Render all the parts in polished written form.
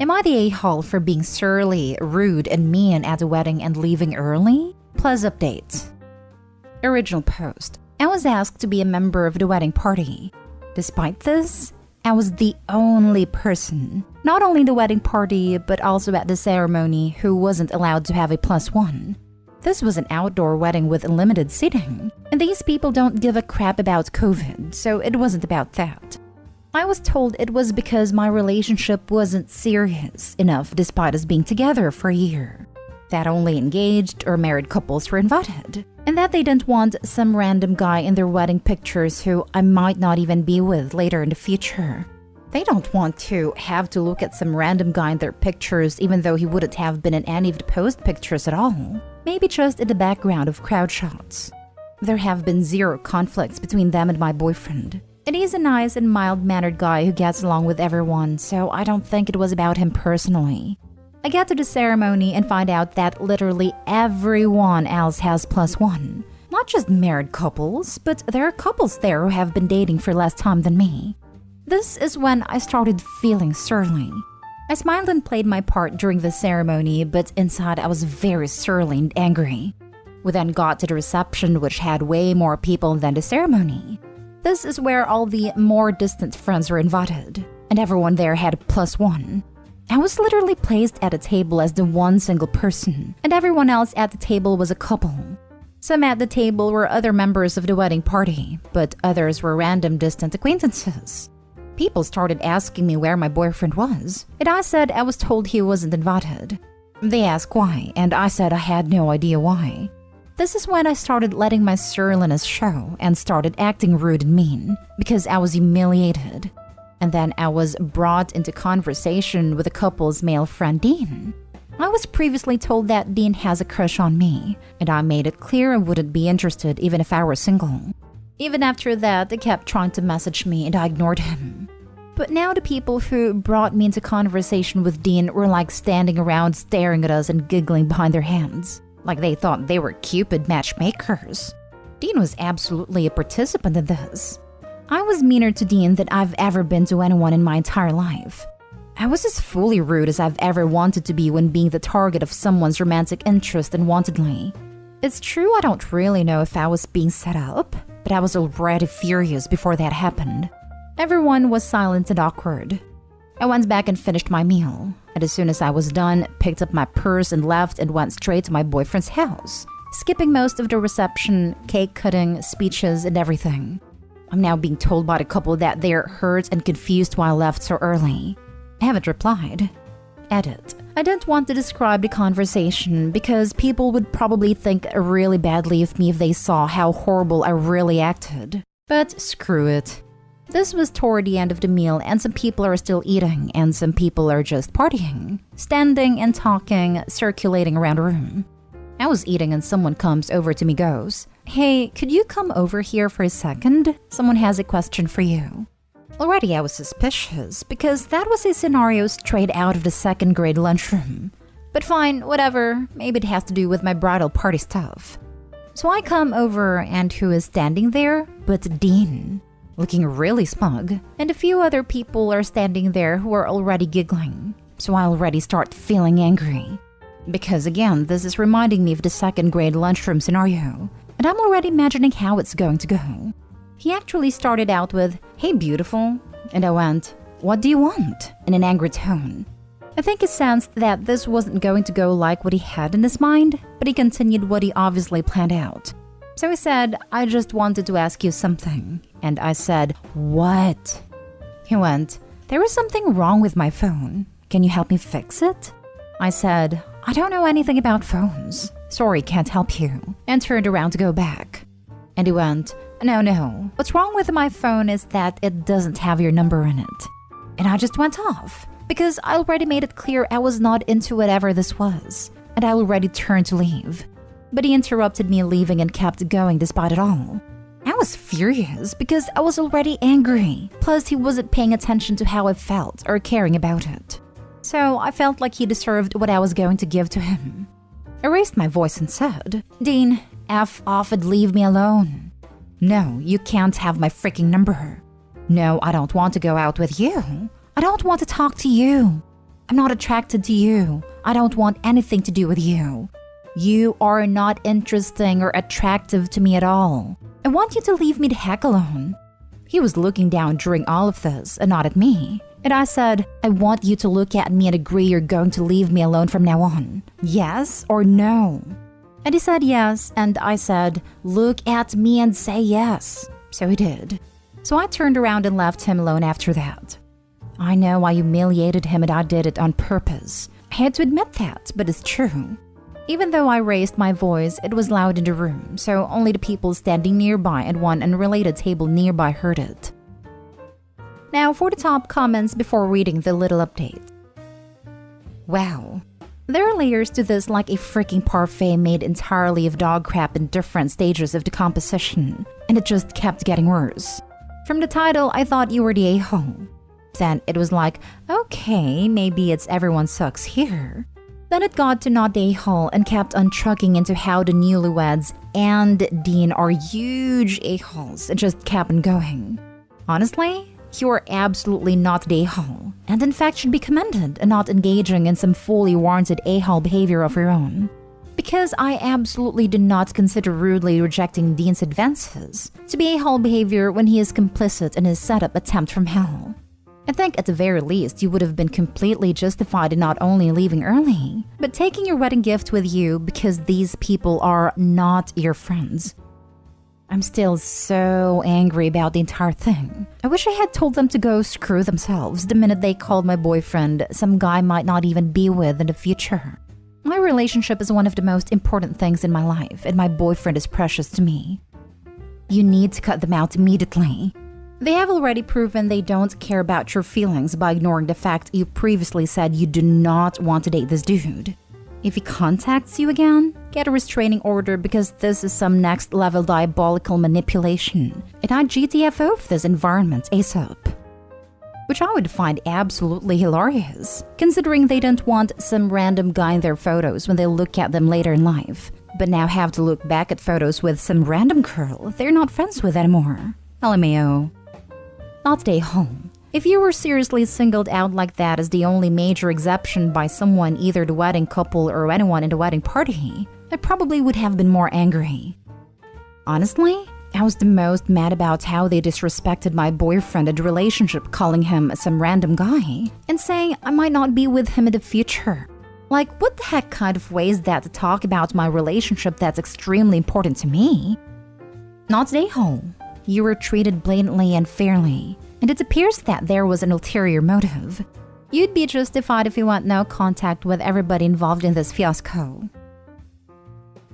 Am I the a-hole for being surly, rude, and mean at the wedding and leaving early? Plus updates. Original post. I was asked to be a member of the wedding party. Despite this, I was the only person, not only the wedding party, but also at the ceremony, who wasn't allowed to have a +1. This was an outdoor wedding with limited seating, and these people don't give a crap about COVID, so it wasn't about that. I was told it was because my relationship wasn't serious enough despite us being together for a year. That only engaged or married couples were invited, and that they didn't want some random guy in their wedding pictures who I might not even be with later in the future. They don't want to have to look at some random guy in their pictures even though he wouldn't have been in any of the post pictures at all. Maybe just in the background of crowd shots. There have been zero conflicts between them and my boyfriend. And he's a nice and mild-mannered guy who gets along with everyone, so I don't think it was about him personally. I get to the ceremony and find out that literally everyone else has +1. Not just married couples, but there are couples there who have been dating for less time than me. This is when I started feeling surly. I smiled and played my part during the ceremony, but inside I was very surly and angry. We then got to the reception, which had way more people than the ceremony. This is where all the more distant friends were invited, and everyone there had +1. I was literally placed at a table as the one single person, and everyone else at the table was a couple. Some at the table were other members of the wedding party, but others were random distant acquaintances. People started asking me where my boyfriend was, and I said I was told he wasn't invited. They asked why, and I said I had no idea why. This is when I started letting my surliness show and started acting rude and mean, because I was humiliated. And then I was brought into conversation with the couple's male friend Dean. I was previously told that Dean has a crush on me, and I made it clear I wouldn't be interested even if I were single. Even after that, he kept trying to message me and I ignored him. But now the people who brought me into conversation with Dean were like standing around staring at us and giggling behind their hands, like they thought they were Cupid matchmakers. Dean was absolutely a participant in this. I was meaner to Dean than I've ever been to anyone in my entire life. I was as fully rude as I've ever wanted to be when being the target of someone's romantic interest unwantedly. It's true I don't really know if I was being set up, but I was already furious before that happened. Everyone was silent and awkward. I went back and finished my meal, and as soon as I was done, picked up my purse and left and went straight to my boyfriend's house, skipping most of the reception, cake cutting, speeches, and everything. I'm now being told by the couple that they're hurt and confused why I left so early. I haven't replied. Edit. I didn't want to describe the conversation because people would probably think really badly of me if they saw how horrible I really acted. But screw it. This was toward the end of the meal and some people are still eating and some people are just partying, standing and talking, circulating around the room. I was eating and someone comes over to me goes, "Hey, could you come over here for a second? Someone has a question for you." Already I was suspicious because that was a scenario straight out of the second grade lunchroom. But fine, whatever, maybe it has to do with my bridal party stuff. So I come over and who is standing there but Dean, looking really smug, and a few other people are standing there who are already giggling. So I already start feeling angry. Because again, this is reminding me of the second grade lunchroom scenario, and I'm already imagining how it's going to go. He actually started out with, "Hey beautiful," and I went, "What do you want?" in an angry tone. I think he sensed that this wasn't going to go like what he had in his mind, but he continued what he obviously planned out. So he said, "I just wanted to ask you something," and I said, "What?" He went, "There is something wrong with my phone. Can you help me fix it?" I said, "I don't know anything about phones. Sorry, can't help you," and turned around to go back. And he went, No. What's wrong with my phone is that it doesn't have your number in it." And I just went off, because I already made it clear I was not into whatever this was, and I already turned to leave. But he interrupted me leaving and kept going despite it all. I was furious because I was already angry, plus he wasn't paying attention to how I felt or caring about it. So I felt like he deserved what I was going to give to him. I raised my voice and said, "Dean, F off and leave me alone. No, you can't have my freaking number. No, I don't want to go out with you. I don't want to talk to you. I'm not attracted to you. I don't want anything to do with you. You are not interesting or attractive to me at all. I want you to leave me the heck alone. He was looking down during all of this and not at me. And I said, I want you to look at me and agree you're going to leave me alone from now on. Yes or no? And he said yes, and I said, look at me and say yes. So he did. So I turned around and left him alone after that. I know I humiliated him and I did it on purpose. I had to admit that, but it's true. Even though I raised my voice, it was loud in the room, so only the people standing nearby and one unrelated table nearby heard it. Now for the top comments before reading the little update. Wow. There are layers to this like a freaking parfait made entirely of dog crap in different stages of decomposition, and it just kept getting worse. From the title, I thought you were the a-hole. Then it was like, okay, maybe it's everyone sucks here. Then it got to not the a-hole and kept on trucking into how the newlyweds and Dean are huge a-holes and just kept on going. Honestly, you are absolutely not the a-hole, and in fact should be commended and not engaging in some fully warranted a-hole behavior of your own. Because I absolutely did not consider rudely rejecting Dean's advances to be a-hole behavior when he is complicit in his setup attempt from hell. I think at the very least you would have been completely justified in not only leaving early, but taking your wedding gift with you because these people are not your friends. I'm still so angry about the entire thing. I wish I had told them to go screw themselves the minute they called my boyfriend some guy I might not even be with in the future. My relationship is one of the most important things in my life, and my boyfriend is precious to me. You need to cut them out immediately. They have already proven they don't care about your feelings by ignoring the fact you previously said you do not want to date this dude. If he contacts you again, get a restraining order because this is some next level diabolical manipulation, and I GTFO this environment ASAP. Which I would find absolutely hilarious, considering they don't want some random guy in their photos when they look at them later in life, but now have to look back at photos with some random girl they're not friends with anymore. LMAO. Not stay home. If you were seriously singled out like that as the only major exception by someone, either the wedding couple or anyone in the wedding party, I probably would have been more angry. Honestly, I was the most mad about how they disrespected my boyfriend in the relationship, calling him some random guy and saying I might not be with him in the future. Like, what the heck kind of way is that to talk about my relationship that's extremely important to me? Not stay home. You were treated blatantly and fairly, and it appears that there was an ulterior motive. You'd be justified if you want no contact with everybody involved in this fiasco.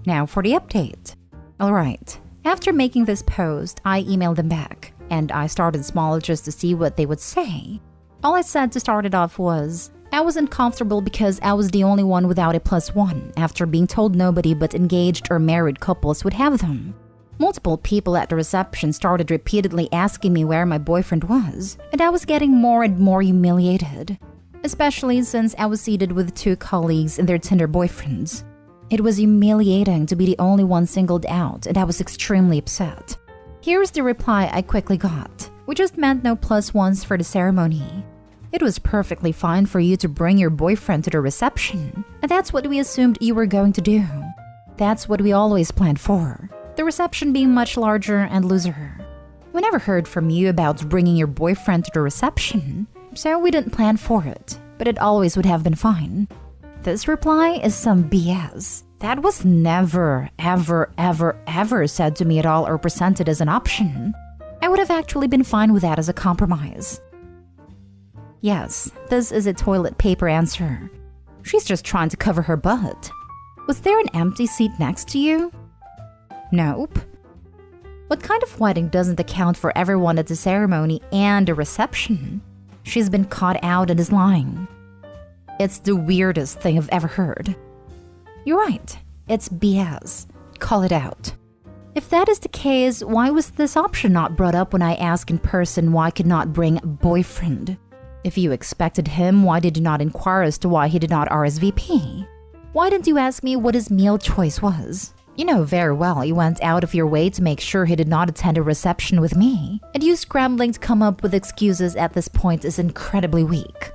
Now for the update. Alright, after making this post, I emailed them back, and I started small just to see what they would say. All I said to start it off was, I was uncomfortable because I was the only one without a +1 after being told nobody but engaged or married couples would have them. Multiple people at the reception started repeatedly asking me where my boyfriend was, and I was getting more and more humiliated, especially since I was seated with 2 colleagues and their Tinder boyfriends. It was humiliating to be the only one singled out, and I was extremely upset. Here's the reply I quickly got. We just meant no +1s for the ceremony. It was perfectly fine for you to bring your boyfriend to the reception, and that's what we assumed you were going to do. That's what we always planned for. The reception being much larger and looser. We never heard from you about bringing your boyfriend to the reception, so we didn't plan for it, but it always would have been fine. This reply is some BS. That was never, ever said to me at all or presented as an option. I would have actually been fine with that as a compromise. Yes, this is a toilet paper answer. She's just trying to cover her butt. Was there an empty seat next to you? Nope. What kind of wedding doesn't account for everyone at the ceremony and the reception? She's been caught out and is lying. It's the weirdest thing I've ever heard. You're right, it's BS. Call it out. If that is the case, why was this option not brought up when I asked in person why I could not bring boyfriend? If you expected him, why did you not inquire as to why he did not RSVP? Why didn't you ask me what his meal choice was? You know very well you went out of your way to make sure he did not attend a reception with me, and you scrambling to come up with excuses at this point is incredibly weak.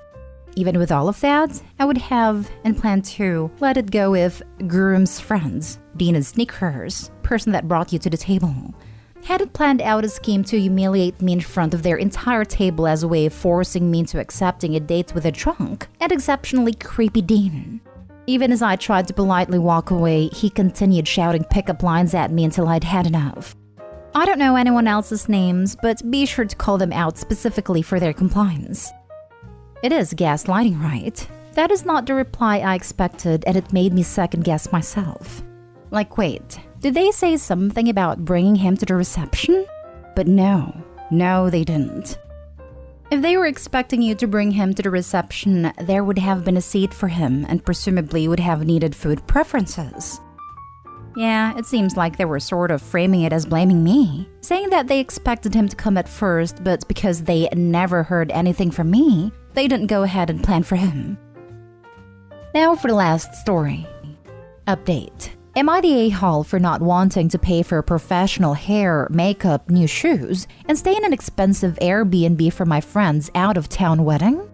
Even with all of that, I would have and plan to let it go if groom's friends, Dina's sneakers, person that brought you to the table, hadn't planned out a scheme to humiliate me in front of their entire table as a way of forcing me into accepting a date with a drunk and exceptionally creepy Dean. Even as I tried to politely walk away, he continued shouting pickup lines at me until I'd had enough. I don't know anyone else's names, but be sure to call them out specifically for their compliance. It is gaslighting, right? That is not the reply I expected, and it made me second-guess myself. Like, wait, did they say something about bringing him to the reception? But no, they didn't. If they were expecting you to bring him to the reception, there would have been a seat for him and presumably would have needed food preferences. Yeah, it seems like they were sort of framing it as blaming me, saying that they expected him to come at first, but because they never heard anything from me, they didn't go ahead and plan for him. Now for the last story. Update. Am I the a-hole for not wanting to pay for professional hair, makeup, new shoes, and stay in an expensive Airbnb for my friend's out-of-town wedding?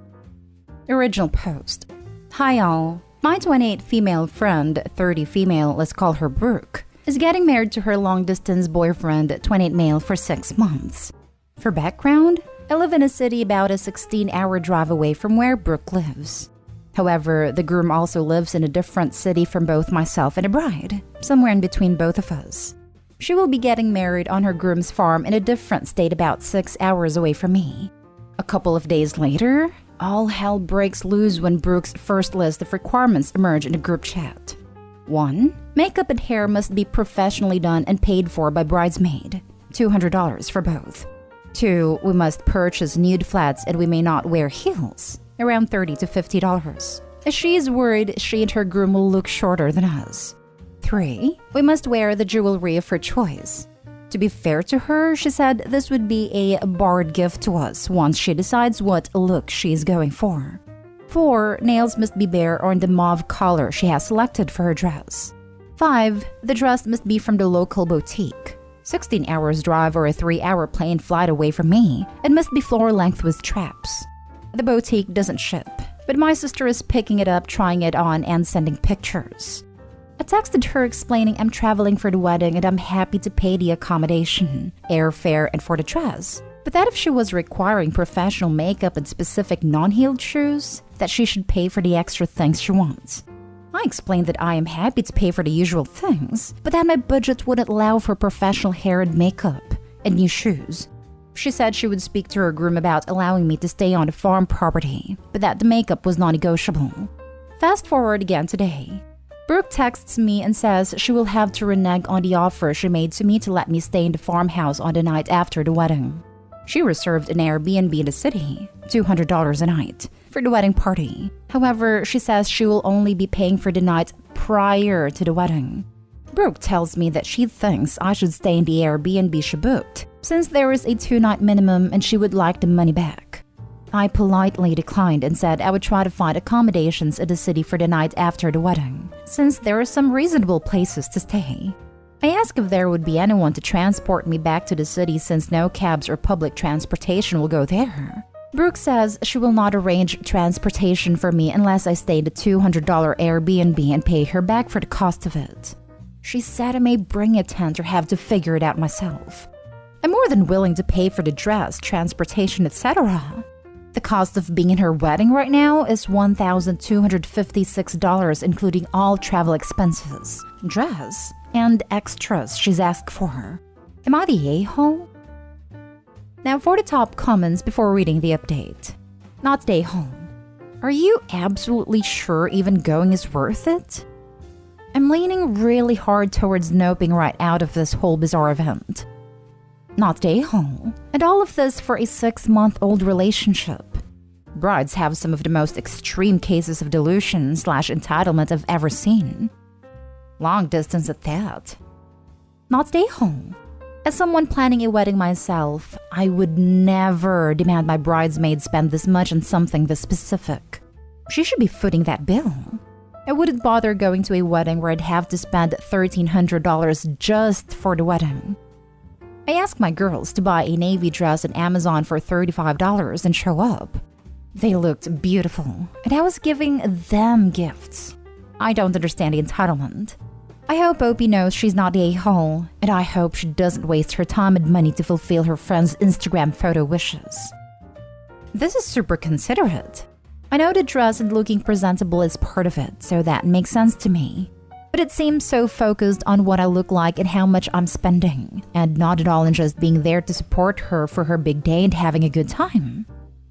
Original post. Hi all. My 28 female friend, 30 female, let's call her Brooke, is getting married to her long-distance boyfriend, 28 male, for 6 months. For background, I live in a city about a 16-hour drive away from where Brooke lives. However, the groom also lives in a different city from both myself and the bride, somewhere in between both of us. She will be getting married on her groom's farm in a different state about 6 hours away from me. A couple of days later, all hell breaks loose when Brooke's first list of requirements emerge in the group chat. 1. Makeup and hair must be professionally done and paid for by bridesmaid, $200 for both. 2. We must purchase nude flats and we may not wear heels, around $30 to $50, as she is worried she and her groom will look shorter than us. 3. We must wear the jewelry of her choice. To be fair to her, she said this would be a barred gift to us once she decides what look she is going for. 4. Nails must be bare or in the mauve color she has selected for her dress. 5. The dress must be from the local boutique, 16 hours drive or a 3-hour plane flight away from me, and must be floor length with straps. The boutique doesn't ship, but my sister is picking it up, trying it on, and sending pictures. I texted her explaining I'm traveling for the wedding and I'm happy to pay the accommodation, airfare, and for the dress. But that if she was requiring professional makeup and specific non-heeled shoes, that she should pay for the extra things she wants. I explained that I am happy to pay for the usual things, but that my budget wouldn't allow for professional hair and makeup and new shoes. She said she would speak to her groom about allowing me to stay on the farm property, but that the makeup was non-negotiable. Fast forward again today. Brooke texts me and says she will have to renege on the offer she made to me to let me stay in the farmhouse on the night after the wedding. She reserved an Airbnb in the city, $200 a night, for the wedding party. However, she says she will only be paying for the night prior to the wedding. Brooke tells me that she thinks I should stay in the Airbnb she booked, since there is a 2-night minimum and she would like the money back. I politely declined and said I would try to find accommodations in the city for the night after the wedding, since there are some reasonable places to stay. I asked if there would be anyone to transport me back to the city since no cabs or public transportation will go there. Brooke says she will not arrange transportation for me unless I stay in the $200 Airbnb and pay her back for the cost of it. She said I may bring a tent or have to figure it out myself. I'm more than willing to pay for the dress, transportation, etc. The cost of being in her wedding right now is $1,256, including all travel expenses, dress, and extras she's asked for. Am I the a-hole? Now for the top comments before reading the update. Not the a-hole. Are you absolutely sure even going is worth it? I'm leaning really hard towards noping right out of this whole bizarre event. Not the a-hole. And all of this for a 6-month-old relationship. Brides have some of the most extreme cases of delusion/entitlement I've ever seen. Long distance at that. Not the a-hole. As someone planning a wedding myself, I would never demand my bridesmaid spend this much on something this specific. She should be footing that bill. I wouldn't bother going to a wedding where I'd have to spend $1,300 just for the wedding. I asked my girls to buy a navy dress on Amazon for $35 and show up. They looked beautiful, and I was giving them gifts. I don't understand the entitlement. I hope Opie knows she's not the a-hole, and I hope she doesn't waste her time and money to fulfill her friend's Instagram photo wishes. This is super considerate. I know the dress and looking presentable is part of it, so that makes sense to me. But it seems so focused on what I look like and how much I'm spending, and not at all in just being there to support her for her big day and having a good time.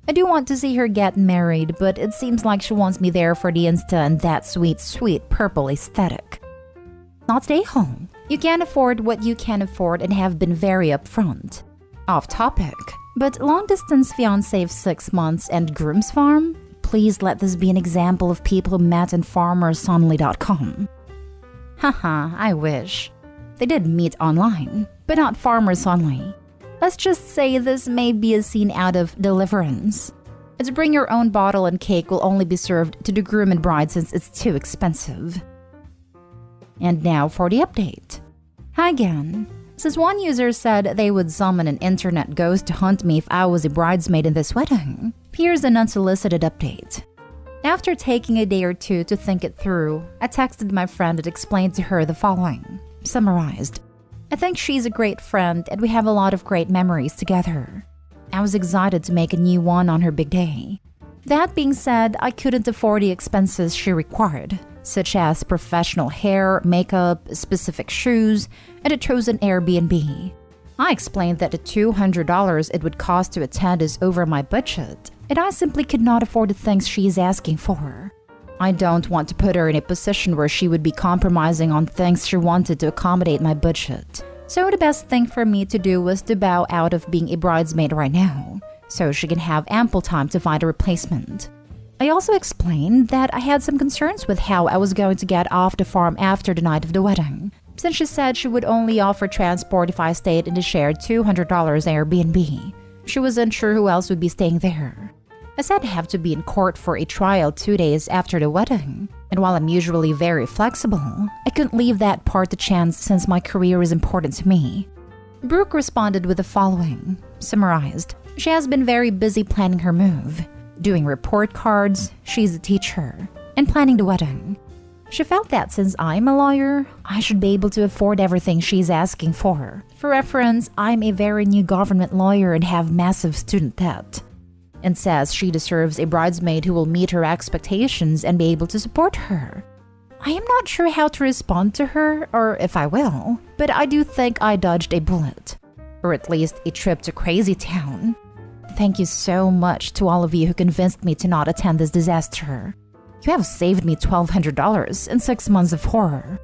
I do want to see her get married, but it seems like she wants me there for the Insta and that sweet, sweet purple aesthetic. Not stay home. You can't afford what you can afford and have been very upfront. Off topic, but long-distance fiancé of 6 months and groom's farm? Please let this be an example of people who met in farmersonly.com. Haha, I wish. They did meet online, but not Farmers Only. Let's just say this may be a scene out of Deliverance. It's bring your own bottle and cake will only be served to the groom and bride since it's too expensive. And now for the update. Hi again. Since one user said they would summon an internet ghost to hunt me if I was a bridesmaid in this wedding, here's an unsolicited update. After taking a day or two to think it through, I texted my friend and explained to her the following. Summarized. I think she's a great friend and we have a lot of great memories together. I was excited to make a new one on her big day. That being said, I couldn't afford the expenses she required, such as professional hair, makeup, specific shoes, and a chosen Airbnb. I explained that the $200 it would cost to attend is over my budget, and I simply could not afford the things she is asking for. I don't want to put her in a position where she would be compromising on things she wanted to accommodate my budget. So the best thing for me to do was to bow out of being a bridesmaid right now, so she can have ample time to find a replacement. I also explained that I had some concerns with how I was going to get off the farm after the night of the wedding, since she said she would only offer transport if I stayed in the shared $200 Airbnb. She was unsure who else would be staying there. I said I have to be in court for a trial 2 days after the wedding, and while I'm usually very flexible, I couldn't leave that part to chance since my career is important to me. Brooke responded with the following, summarized. She has been very busy planning her move, doing report cards, she's a teacher, and planning the wedding. She felt that since I'm a lawyer, I should be able to afford everything she's asking for. For reference, I'm a very new government lawyer and have massive student debt. And says she deserves a bridesmaid who will meet her expectations and be able to support her. I am not sure how to respond to her, or if I will, but I do think I dodged a bullet. Or at least a trip to Crazy Town. Thank you so much to all of you who convinced me to not attend this disaster. You have saved me $1,200 and 6 months of horror.